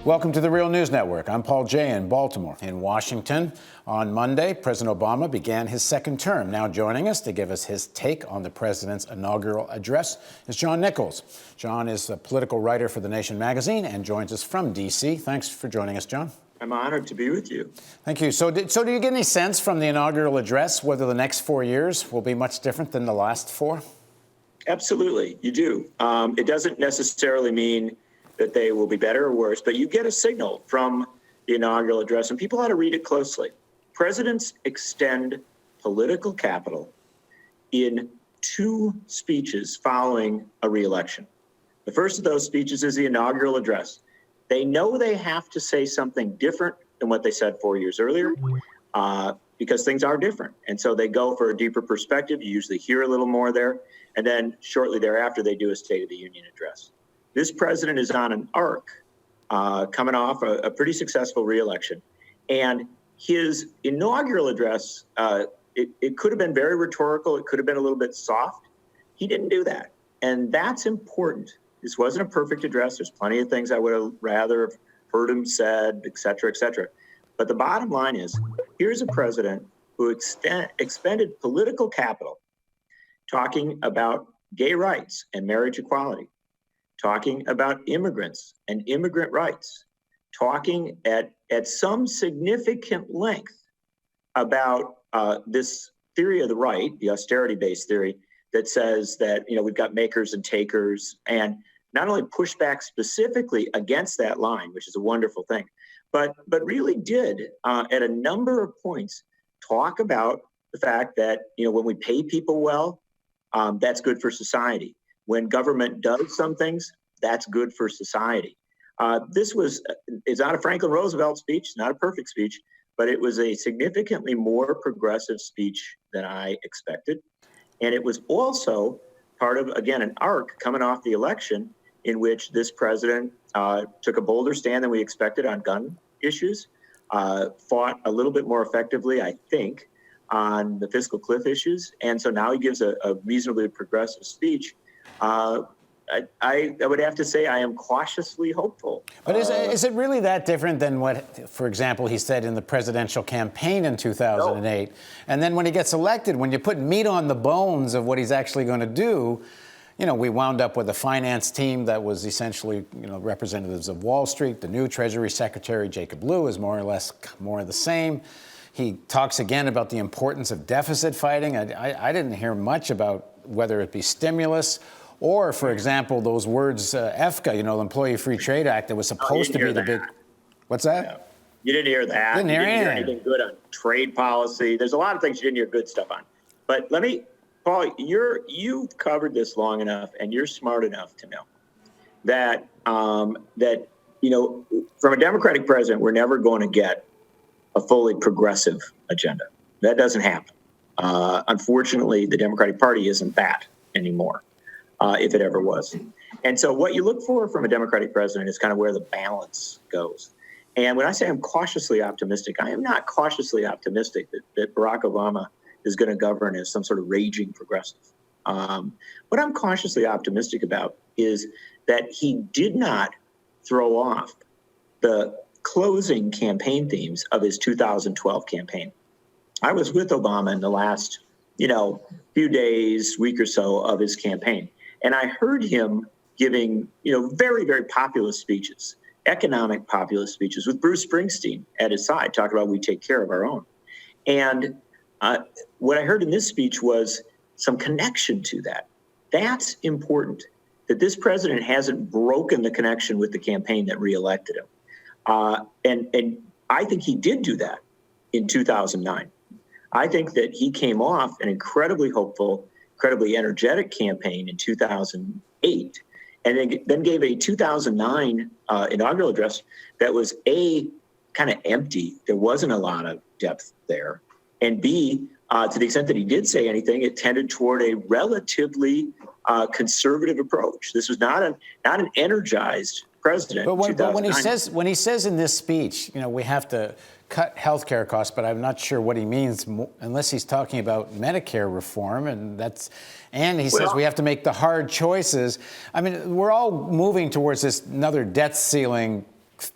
Welcome to the Real News Network. I'm Paul Jay in Baltimore. In Washington, on Monday, President Obama began his second term. Now joining us to give us his take on the president's inaugural address is John Nichols. John is a political writer for The Nation magazine and joins us from D.C. Thanks for joining us, John. I'm honored to be with you. Thank you. So do you get any sense from the inaugural address whether the next 4 years will be much different than the last four? Absolutely, you do. It doesn't necessarily mean that they will be better or worse, but you get a signal from the inaugural address, and people ought to read it closely. Presidents extend political capital in two speeches following a re-election. The first of those speeches is the inaugural address. They know they have to say something different than what they said 4 years earlier because things are different. And so they go for a deeper perspective. You usually hear a little more there. And then shortly thereafter, they do a State of the Union address. This president is on an arc coming off a pretty successful re-election. And his inaugural address, it could have been very rhetorical. It could have been a little bit soft. He didn't do that. And that's important. This wasn't a perfect address. There's plenty of things I would have rather have heard him said, et cetera, et cetera. But the bottom line is, here's a president who expended political capital talking about gay rights and marriage equality, talking about immigrants and immigrant rights, talking at some significant length about this theory of the right, the austerity-based theory that says that, you know, we've got makers and takers, and not only push back specifically against that line, which is a wonderful thing, but really did at a number of points talk about the fact that, you know, when we pay people well, that's good for society. When government does some things, that's good for society. It's not a Franklin Roosevelt speech, not a perfect speech, but it was a significantly more progressive speech than I expected. And it was also part of, again, an arc coming off the election in which this president took a bolder stand than we expected on gun issues, fought a little bit more effectively, I think, on the fiscal cliff issues. And so now he gives a reasonably progressive speech. I would have to say I am cautiously hopeful. But is it really that different than what, for example, he said in the presidential campaign in 2008? No. And then when he gets elected, when you put meat on the bones of what he's actually going to do, you know, we wound up with a finance team that was essentially, you know, representatives of Wall Street. The new Treasury Secretary, Jacob Lew, is more or less more of the same. He talks again about the importance of deficit fighting. I didn't hear much about whether it be stimulus or, for example, those words, EFCA, you know, the Employee Free Trade Act, that was supposed to be the big... What's that? Yeah. You didn't hear that. Didn't hear you didn't hear anything good on trade policy. There's a lot of things you didn't hear good stuff on. But let me, Paul, you've covered this long enough and you're smart enough to know that, you know, from a Democratic president, we're never going to get a fully progressive agenda. That doesn't happen. Unfortunately, the Democratic Party isn't that anymore. If it ever was. And so what you look for from a Democratic president is kind of where the balance goes. And when I say I'm cautiously optimistic, I am not cautiously optimistic that Barack Obama is going to govern as some sort of raging progressive. What I'm cautiously optimistic about is that he did not throw off the closing campaign themes of his 2012 campaign. I was with Obama in the last, you know, few days, week or so of his campaign. And I heard him giving, you know, very, very populist speeches, economic populist speeches with Bruce Springsteen at his side, talking about we take care of our own. And what I heard in this speech was some connection to that. That's important, that this president hasn't broken the connection with the campaign that reelected him. And I think he did do that in 2009. I think that he came off an incredibly hopeful, incredibly energetic campaign in 2008, and then gave a 2009 inaugural address that was A, kind of empty. There wasn't a lot of depth there. And B, to the extent that he did say anything, it tended toward a relatively conservative approach. This was not an energized president. But when he says in this speech, you know, we have to cut healthcare costs, but I'm not sure what he means unless he's talking about Medicare reform, and he says we have to make the hard choices. I mean, we're all moving towards this another debt ceiling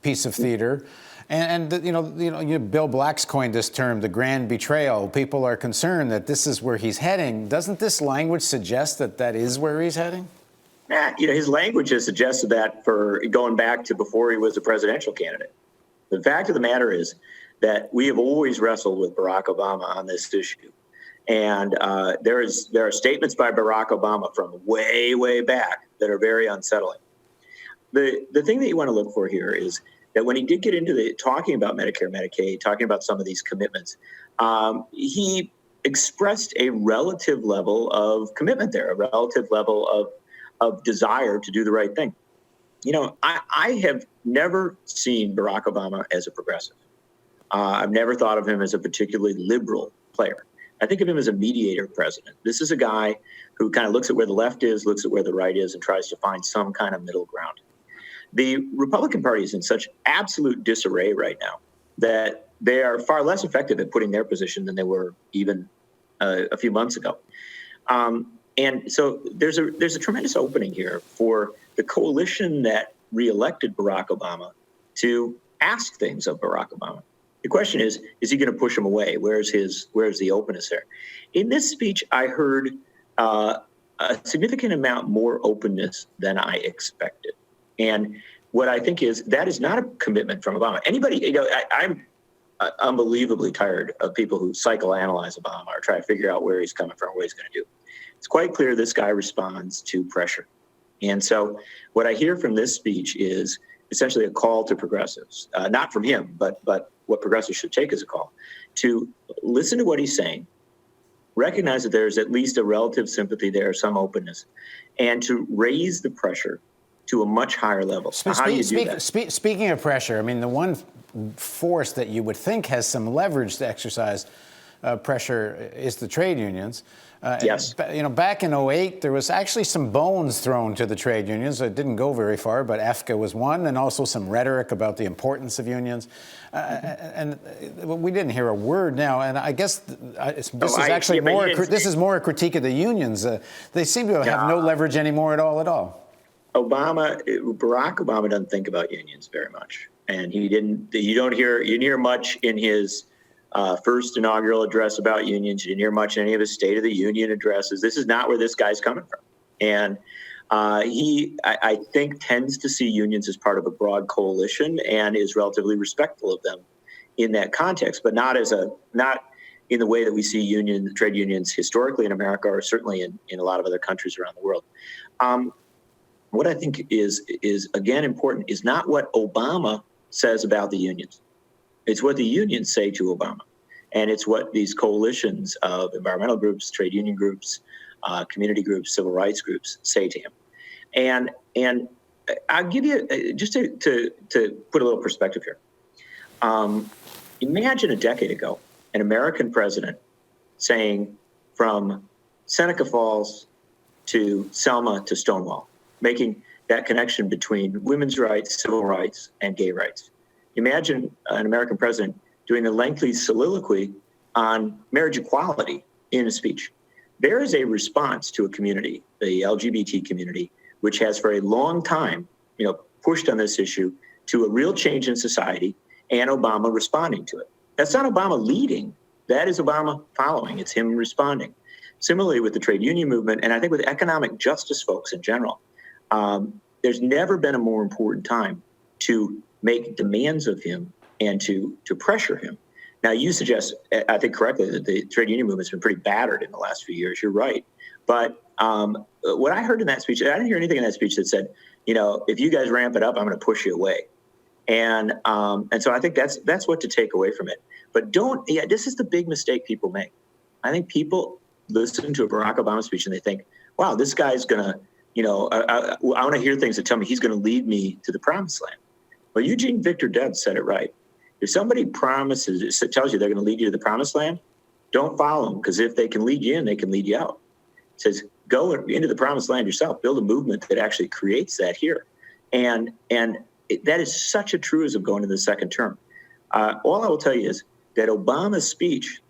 piece of theater. And Bill Black's coined this term, the grand betrayal. People are concerned that this is where he's heading. Doesn't this language suggest that that is where he's heading? His language has suggested that for going back to before he was a presidential candidate. The fact of the matter is that we have always wrestled with Barack Obama on this issue. And there are statements by Barack Obama from way, way back that are very unsettling. The thing that you want to look for here is that when he did get into talking about Medicare, Medicaid, talking about some of these commitments, he expressed a relative level of commitment there, a relative level of desire to do the right thing. I have never seen Barack Obama as a progressive. I've never thought of him as a particularly liberal player. I think of him as a mediator president. This is a guy who kind of looks at where the left is, looks at where the right is, and tries to find some kind of middle ground. The Republican Party is in such absolute disarray right now that they are far less effective at putting their position than they were even a few months ago. And so there's a tremendous opening here for the coalition that reelected Barack Obama to ask things of Barack Obama. The question is he going to push him away? Where's the openness there? In this speech, I heard a significant amount more openness than I expected. And what I think is that is not a commitment from Obama. Anybody, I'm unbelievably tired of people who psychoanalyze Obama or try to figure out where he's coming from, what he's going to do. It's quite clear this guy responds to pressure. And so what I hear from this speech is essentially a call to progressives, not from him, but what progressives should take as a call, to listen to what he's saying, recognize that there's at least a relative sympathy there, some openness, and to raise the pressure to a much higher level. How do you do that? Speaking of pressure, I mean, the one force that you would think has some leverage to exercise pressure is the trade unions. Yes. Back in 2008, there was actually some bones thrown to the trade unions. It didn't go very far, but EFCA was one, and also some rhetoric about the importance of unions. And we didn't hear a word now. And I guess this is more a critique of the unions. They seem to have no leverage anymore at all. Barack Obama doesn't think about unions very much, and he didn't. You didn't hear much in his first inaugural address about unions. You didn't hear much in any of his State of the Union addresses. This is not where this guy's coming from, and I think, tends to see unions as part of a broad coalition and is relatively respectful of them in that context, but not in the way that we see trade unions historically in America, or certainly in a lot of other countries around the world. What I think is again important is not what Obama says about the unions. It's what the unions say to Obama. And it's what these coalitions of environmental groups, trade union groups, community groups, civil rights groups say to him. And I'll give you, just to put a little perspective here. Imagine a decade ago, an American president saying from Seneca Falls to Selma to Stonewall, making that connection between women's rights, civil rights, and gay rights. Imagine an American president doing a lengthy soliloquy on marriage equality in a speech. There is a response to a community, the LGBT community, which has for a long time, pushed on this issue to a real change in society, and Obama responding to it. That's not Obama leading. That is Obama following. It's him responding. Similarly with the trade union movement, and I think with economic justice folks in general, there's never been a more important time to make demands of him and to pressure him. Now, you suggest, I think correctly, that the trade union movement's been pretty battered in the last few years. You're right. But what I heard in that speech, I didn't hear anything in that speech that said, if you guys ramp it up, I'm going to push you away. And so I think that's what to take away from it. But this is the big mistake people make. I think people listen to a Barack Obama speech and they think, wow, this guy's going to, I want to hear things that tell me he's going to lead me to the promised land. Well, Eugene Victor Debs said it right. If somebody tells you they're going to lead you to the promised land, don't follow them, because if they can lead you in, they can lead you out. It says, go into the promised land yourself, build a movement that actually creates that here. And that is such a truism going into the second term. All I will tell you is that Obama's speech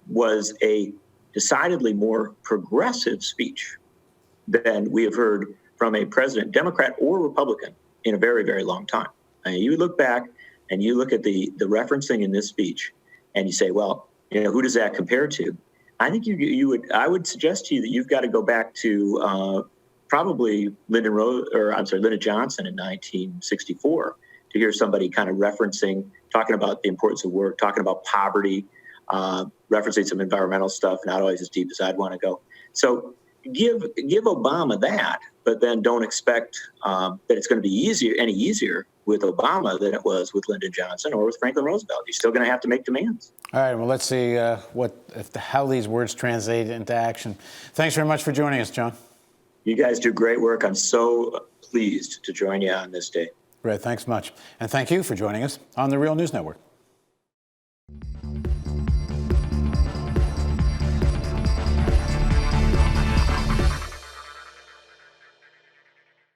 was a decidedly more progressive speech than we have heard from a president, Democrat or Republican, in a very, very long time. I mean, you look back and you look at the referencing in this speech, and you say, well, who does that compare to? I think I would suggest to you that you've got to go back to probably Lyndon Johnson in 1964 to hear somebody kind of talking about the importance of work, talking about poverty, referencing some environmental stuff, not always as deep as I'd want to go. So give Obama that, but then don't expect that it's going to be any easier with Obama than it was with Lyndon Johnson or with Franklin Roosevelt. You're still going to have to make demands. All right. Well, let's see how these words translate into action. Thanks very much for joining us, John. You guys do great work. I'm so pleased to join you on this day. Great. Thanks much. And thank you for joining us on the Real News Network.